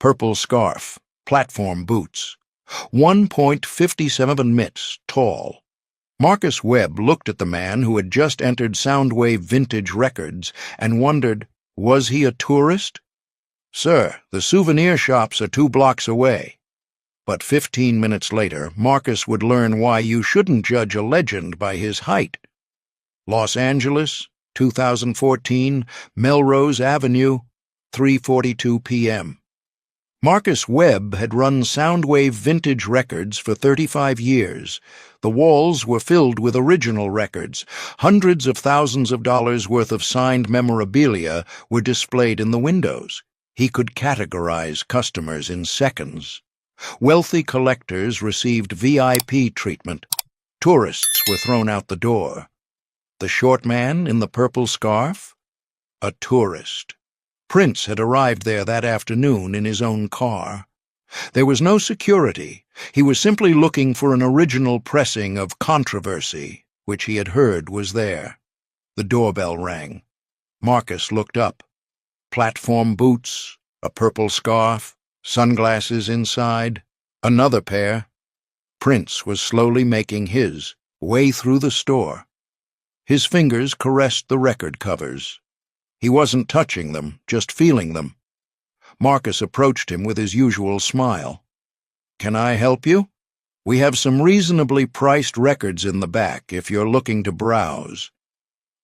purple scarf, platform boots, 1.57 mitts tall. Marcus Webb looked at the man who had just entered Soundwave Vintage Records and wondered, was he a tourist? "Sir, the souvenir shops are 2 blocks away." But 15 minutes later, Marcus would learn why you shouldn't judge a legend by his height. Los Angeles, 2014, Melrose Avenue, 3:42 p.m. Marcus Webb had run Soundwave Vintage Records for 35 years. The walls were filled with original records. Hundreds of thousands of dollars worth of signed memorabilia were displayed in the windows. He could categorize customers in seconds. Wealthy collectors received VIP treatment. Tourists were thrown out the door. The short man in the purple scarf? A tourist. Prince had arrived there that afternoon in his own car. There was no security. He was simply looking for an original pressing of Controversy, which he had heard was there. The doorbell rang. Marcus looked up. Platform boots, a purple scarf, sunglasses inside, another pair. Prince was slowly making his way through the store. His fingers caressed the record covers. He wasn't touching them, just feeling them. Marcus approached him with his usual smile. "Can I help you? We have some reasonably priced records in the back if you're looking to browse."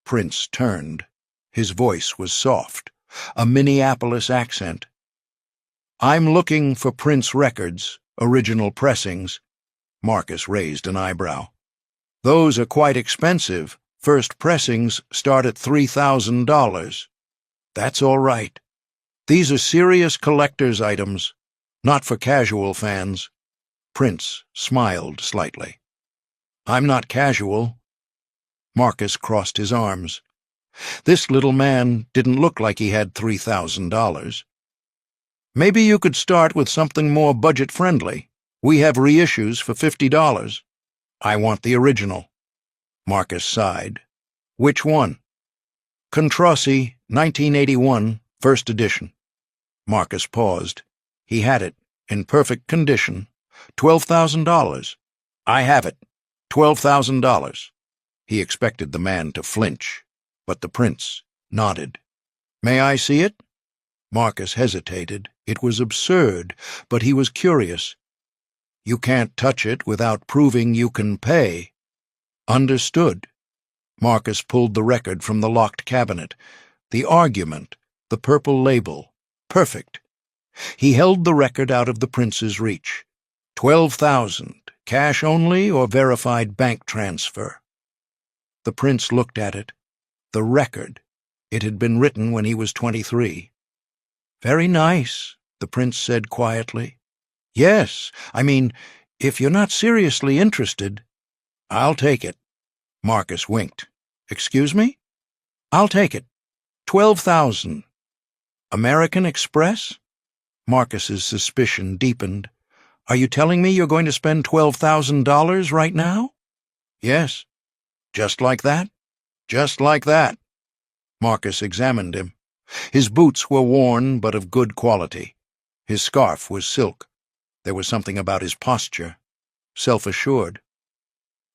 Prince turned. His voice was soft, a Minneapolis accent. "I'm looking for Prince records, original pressings." Marcus raised an eyebrow. "Those are quite expensive. First pressings start at $3,000. "That's all right. These are serious collector's items, not for casual fans." Prince smiled slightly. "I'm not casual." Marcus crossed his arms. This little man didn't look like he had $3,000. "Maybe you could start with something more budget-friendly. We have reissues for $50. "I want the original." Marcus sighed. "Which one?" "Controssi, 1981, first edition." Marcus paused. He had it, in perfect condition. $12,000. "I have it. $12,000. He expected the man to flinch, but the prince nodded. "May I see it?" Marcus hesitated. It was absurd, but he was curious. "You can't touch it without proving you can pay." "Understood." Marcus pulled the record from the locked cabinet. The argument, the purple label. Perfect. He held the record out of the prince's reach. $12,000, cash only or verified bank transfer? The prince looked at it. The record. It had been written when he was 23. "Very nice," the prince said quietly. "Yes, I mean, if you're not seriously interested—" "I'll take it." Marcus winked. "Excuse me?" "I'll take it. 12,000. American Express?" Marcus's suspicion deepened. "Are you telling me you're going to spend $12,000 right now?" "Yes." "Just like that?" "Just like that." Marcus examined him. His boots were worn but of good quality. His scarf was silk. There was something about his posture, self-assured.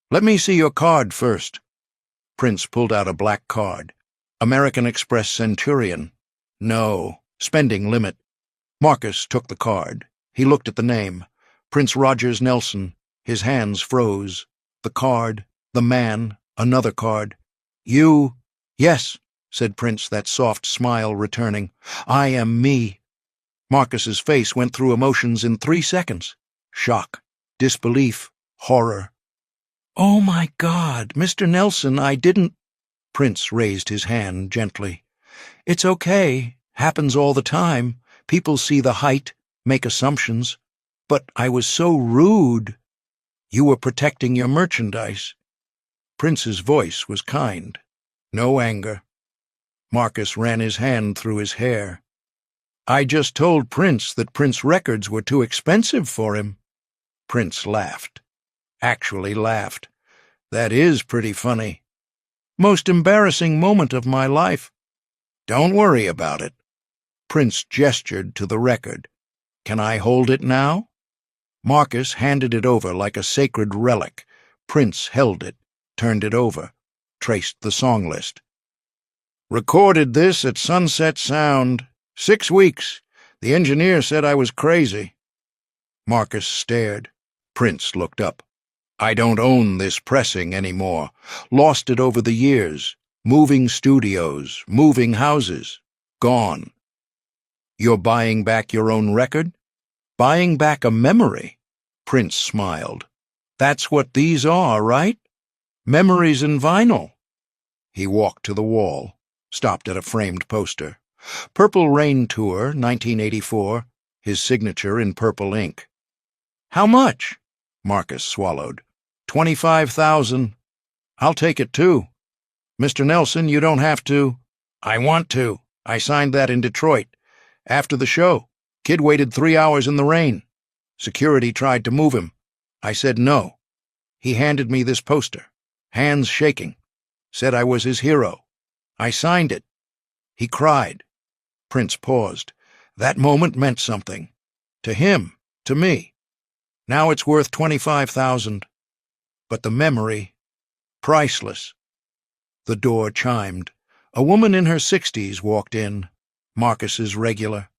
"Let me see your card first." Prince pulled out a black card. "American Express Centurion." "No, spending limit." Marcus took the card. He looked at the name. Prince Rogers Nelson. His hands froze. The card, the man, another card. "You—" "Yes," said Prince, that soft smile returning. "I am me." Marcus's face went through emotions in 3 seconds. Shock, disbelief, horror. "Oh, my God, Mr. Nelson, I didn't—" Prince raised his hand gently. "It's okay. Happens all the time. People see the height, make assumptions. But I was so rude." "You were protecting your merchandise." Prince's voice was kind. No anger. Marcus ran his hand through his hair. "I just told Prince that Prince records were too expensive for him." Prince laughed. Actually laughed. "That is pretty funny." "Most embarrassing moment of my life." "Don't worry about it." Prince gestured to the record. Can I hold it now? Marcus handed it over like a sacred relic. Prince held it, turned it over, traced the song list. Recorded this at Sunset Sound. 6 weeks. The engineer said I was crazy. Marcus stared. Prince looked up. I don't own this pressing anymore. Lost it over the years. Moving studios, moving houses. Gone. You're buying back your own record? Buying back a memory? Prince smiled. That's what these are, right? Memories in vinyl. He walked to the wall, stopped at a framed poster. Purple Rain Tour, 1984, his signature in purple ink. How much? Marcus swallowed. 25,000. I'll take it too. Mr. Nelson, you don't have to. I want to. I signed that in Detroit. After the show, kid waited 3 hours in the rain. Security tried to move him. I said no. He handed me this poster, hands shaking. Said I was his hero. I signed it. He cried. Prince paused. That moment meant something. To him, to me. Now it's worth 25,000. But the memory, priceless. The door chimed. A woman in her 60s walked in. Marcus's regular.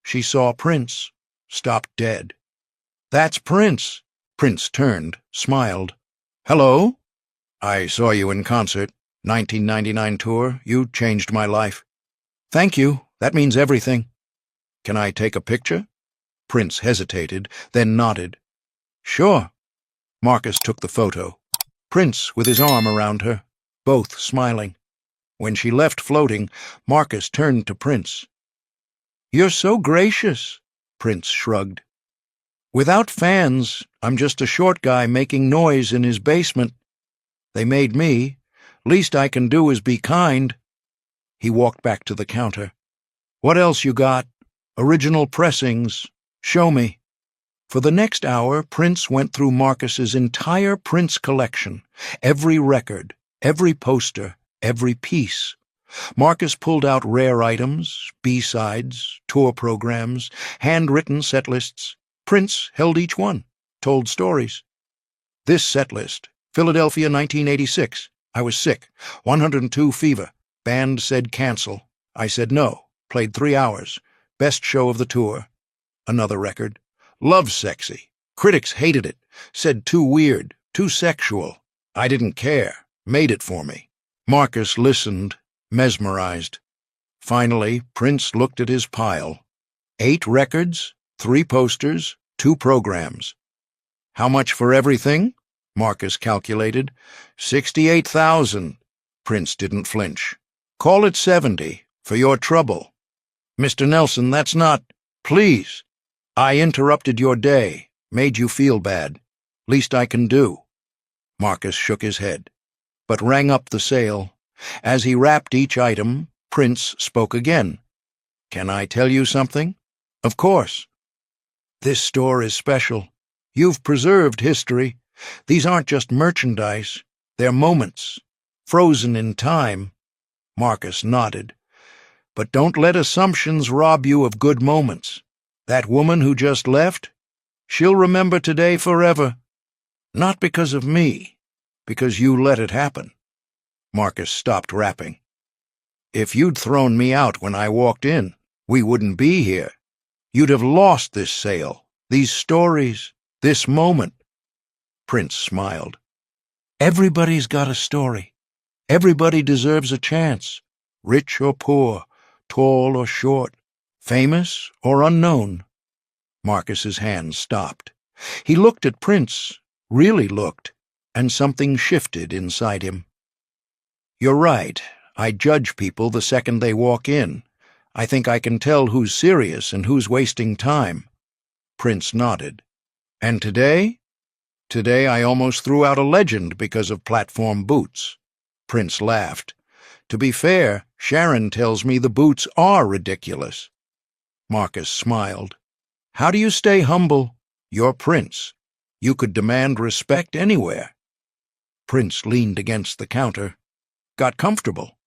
She saw Prince, stopped dead. That's Prince. Prince turned, smiled. Hello? I saw you in concert. 1999 tour. You changed my life. Thank you. That means everything. Can I take a picture? Prince hesitated, then nodded. Sure. Marcus took the photo. Prince with his arm around her, both smiling. When she left floating, Marcus turned to Prince. You're so gracious, Prince shrugged. Without fans, I'm just a short guy making noise in his basement. They made me. Least I can do is be kind. He walked back to the counter. What else you got? Original pressings. Show me. For the next hour, Prince went through Marcus's entire Prince collection, every record, every poster, every piece. Marcus pulled out rare items, B-sides, tour programs, handwritten set lists. Prince held each one, told stories. This set list, Philadelphia 1986. I was sick, 102 fever. Band said cancel. I said no. Played 3 hours. Best show of the tour. Another record. Love Sexy. Critics hated it. Said too weird, too sexual. I didn't care. Made it for me. Marcus listened, mesmerized. Finally, Prince looked at his pile. 8 records, 3 posters, 2 programs. How much for everything? Marcus calculated. 68,000. Prince didn't flinch. Call it 70, for your trouble. Mr. Nelson, that's not... Please. I interrupted your day, made you feel bad. Least I can do. Marcus shook his head, but rang up the sale. As he wrapped each item, Prince spoke again. Can I tell you something? Of course. This store is special. You've preserved history. These aren't just merchandise. They're moments, frozen in time. Marcus nodded. But don't let assumptions rob you of good moments. That woman who just left, she'll remember today forever. Not because of me, because you let it happen. Marcus stopped rapping. If you'd thrown me out when I walked in, we wouldn't be here. You'd have lost this sale, these stories, this moment. Prince smiled. Everybody's got a story. Everybody deserves a chance, rich or poor, tall or short, famous or unknown. Marcus's hand stopped. He looked at Prince, really looked, and something shifted inside him. You're right. I judge people the second they walk in. I think I can tell who's serious and who's wasting time. Prince nodded. And today? Today I almost threw out a legend because of platform boots. Prince laughed. To be fair, Sharon tells me the boots are ridiculous. Marcus smiled. How do you stay humble? You're Prince. You could demand respect anywhere. Prince leaned against the counter. Got comfortable.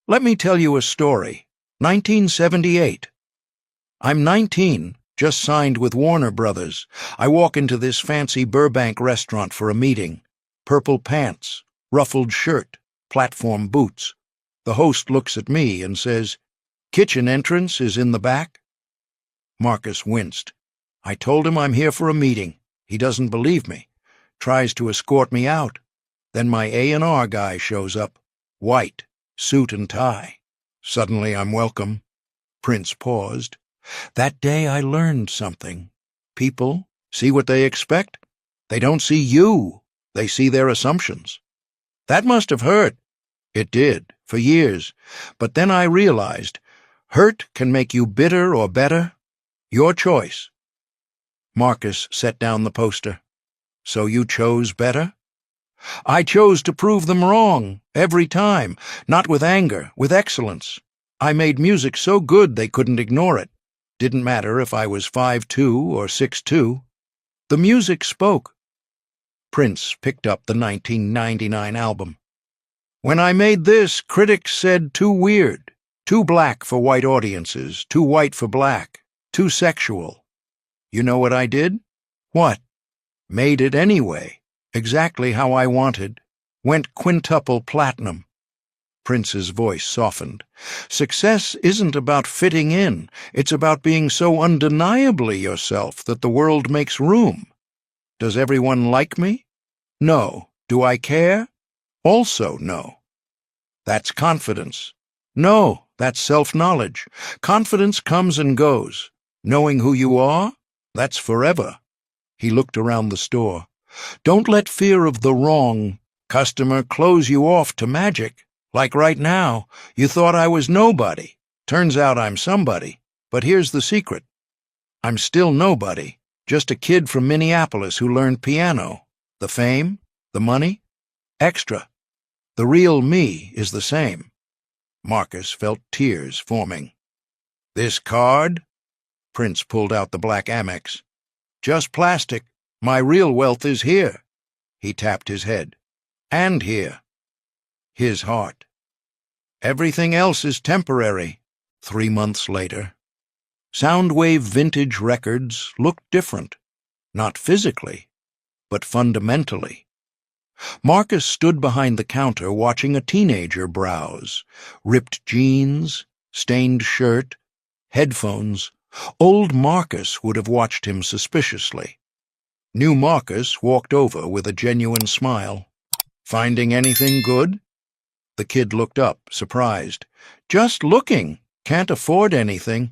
Let me tell you a story. 1978. I'm 19. Just signed with Warner Brothers. I walk into this fancy Burbank restaurant for a meeting. Purple pants, ruffled shirt, platform boots. The host looks at me and says, "Kitchen entrance is in the back." Marcus winced. I told him I'm here for a meeting. He doesn't believe me. Tries to escort me out. Then my A&R guy shows up. White, suit and tie. Suddenly I'm welcome. Prince paused. That day I learned something. People see what they expect. They don't see you. They see their assumptions. That must have hurt. It did, for years. But then I realized, hurt can make you bitter or better. Your choice. Marcus set down the poster. So you chose better? I chose to prove them wrong, every time, not with anger, with excellence. I made music so good they couldn't ignore it. Didn't matter if I was 5'2" or 6'2". The music spoke. Prince picked up the 1999 album. When I made this, critics said too weird, too black for white audiences, too white for black, too sexual. You know what I did? What? Made it anyway, exactly how I wanted. Went quintuple platinum. Prince's voice softened. Success isn't about fitting in. It's about being so undeniably yourself that the world makes room. Does everyone like me? No. Do I care? Also no. That's confidence. No, that's self-knowledge. Confidence comes and goes. Knowing who you are? That's forever. He looked around the store. Don't let fear of the wrong customer close you off to magic. Like right now, you thought I was nobody. Turns out I'm somebody. But here's the secret. I'm still nobody. Just a kid from Minneapolis who learned piano. The fame? The money? Extra. The real me is the same. Marcus felt tears forming. This card? Prince pulled out the black Amex. Just plastic. My real wealth is here. He tapped his head. And here. His heart. Everything else is temporary. 3 months later. Soundwave vintage records looked different. Not physically, but fundamentally. Marcus stood behind the counter watching a teenager browse. Ripped jeans, stained shirt, headphones. Old Marcus would have watched him suspiciously. New Marcus walked over with a genuine smile. Finding anything good? The kid looked up, surprised. Just looking. Can't afford anything.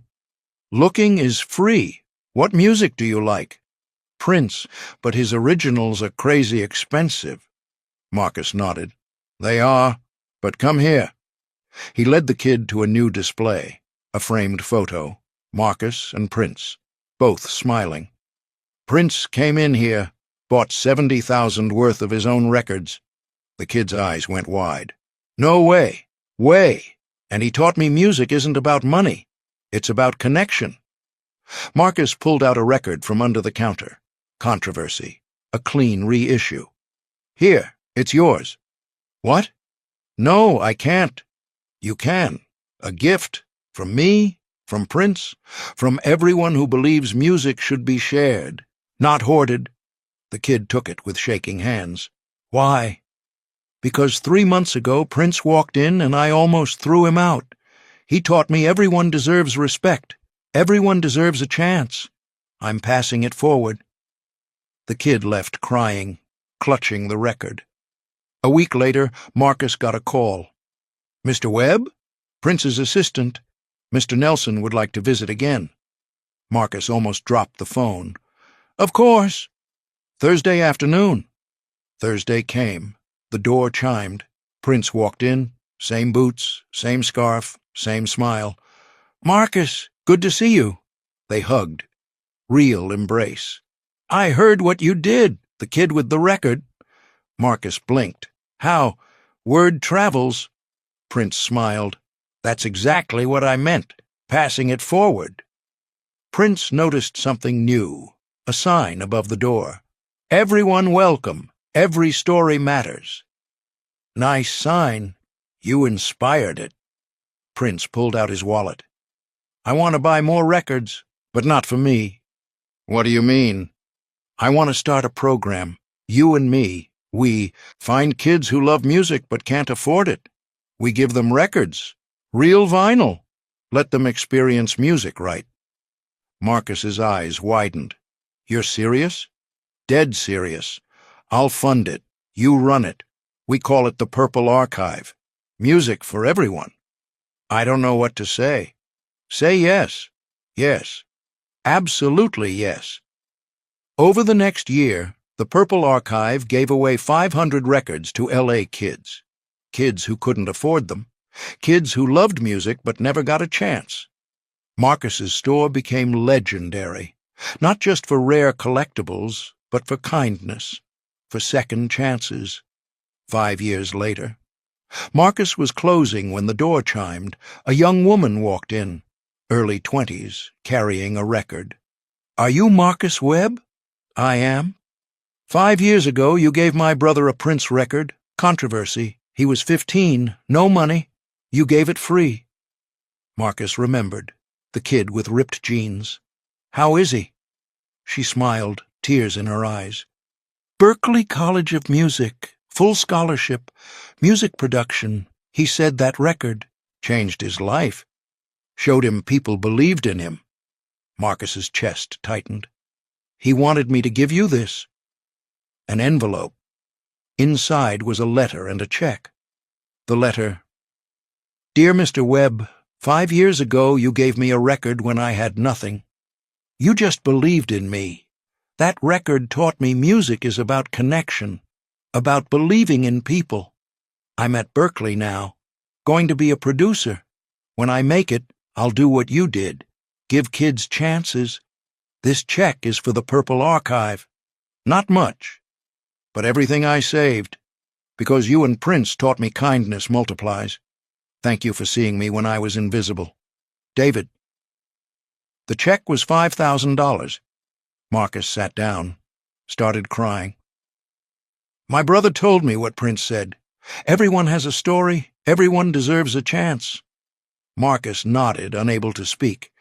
Looking is free. What music do you like? Prince, but his originals are crazy expensive. Marcus nodded. They are, but come here. He led the kid to a new display, a framed photo, Marcus and Prince, both smiling. Prince came in here, bought $70,000 worth of his own records. The kid's eyes went wide. No way, way. And he taught me music isn't about money. It's about connection. Marcus pulled out a record from under the counter. Controversy. A clean reissue. Here, it's yours. What? No, I can't. You can. A gift. From me, from Prince, from everyone who believes music should be shared, not hoarded. The kid took it with shaking hands. Why? Because 3 months ago Prince walked in and I almost threw him out. He taught me everyone deserves respect. Everyone deserves a chance. I'm passing it forward. The kid left crying, clutching the record. A week later, Marcus got a call. Mr. Webb? Prince's assistant. Mr. Nelson would like to visit again. Marcus almost dropped the phone. Of course. Thursday afternoon. Thursday came. The door chimed. Prince walked in. Same boots, same scarf, same smile. Marcus, good to see you. They hugged. Real embrace. I heard what you did, the kid with the record. Marcus blinked. How? Word travels. Prince smiled. That's exactly what I meant, passing it forward. Prince noticed something new, a sign above the door. Everyone welcome. Every story matters. Nice sign. You inspired it. Prince pulled out his wallet. I want to buy more records, But not for me. What do you mean? I want to start a program. You and me. We find kids who love music but can't afford it. We give them records. Real vinyl. Let them experience music right. Marcus's eyes widened. You're serious? Dead serious. I'll fund it. You run it. We call it the Purple Archive. Music for everyone. I don't know what to say. Say yes. Yes. Absolutely yes. Over the next year, the Purple Archive gave away 500 records to L.A. kids. Kids who couldn't afford them. Kids who loved music but never got a chance. Marcus's store became legendary, not just for rare collectibles, but for kindness, for second chances. 5 years later, Marcus was closing when the door chimed. A young woman walked in, early 20s, carrying a record. Are you Marcus Webb? I am. 5 years ago, you gave my brother a Prince record. Controversy. He was 15, no money. You gave it free. Marcus remembered. The kid with ripped jeans. How is he? She smiled, tears in her eyes. Berklee College of Music, full scholarship, music production. He said that record changed his life. Showed him people believed in him. Marcus's chest tightened. He wanted me to give you this. An envelope. Inside was a letter and a check. The letter. Dear Mr. Webb, 5 years ago you gave me a record when I had nothing. You just believed in me. That record taught me music is about connection, about believing in people. I'm at Berklee now, going to be a producer. When I make it, I'll do what you did, give kids chances. This check is for the Purple Archive. Not much, but everything I saved, because you and Prince taught me kindness multiplies. Thank you for seeing me when I was invisible. David. The check was $5,000. Marcus sat down, started crying. My brother told me what Prince said. Everyone has a story, everyone deserves a chance. Marcus nodded, unable to speak.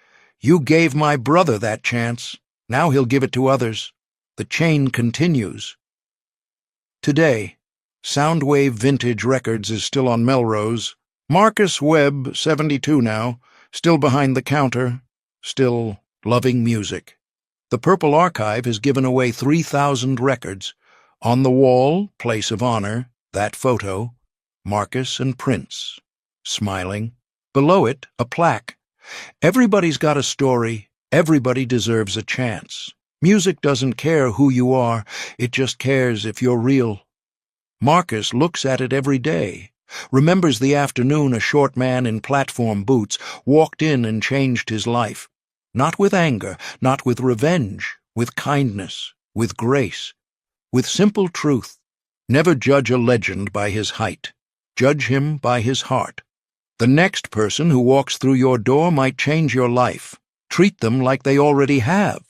You gave my brother that chance. Now he'll give it to others. The chain continues. Today, Soundwave Vintage Records is still on Melrose. Marcus Webb, 72 now, still behind the counter, still loving music. The Purple Archive has given away 3,000 records. On the wall, place of honor, that photo, Marcus and Prince, smiling. Below it, a plaque. Everybody's got a story. Everybody deserves a chance. Music doesn't care who you are. It just cares if you're real. Marcus looks at it every day. Remembers the afternoon a short man in platform boots walked in and changed his life. Not with anger, not with revenge, with kindness, with grace, with simple truth. Never judge a legend by his height. Judge him by his heart. The next person who walks through your door might change your life. Treat them like they already have.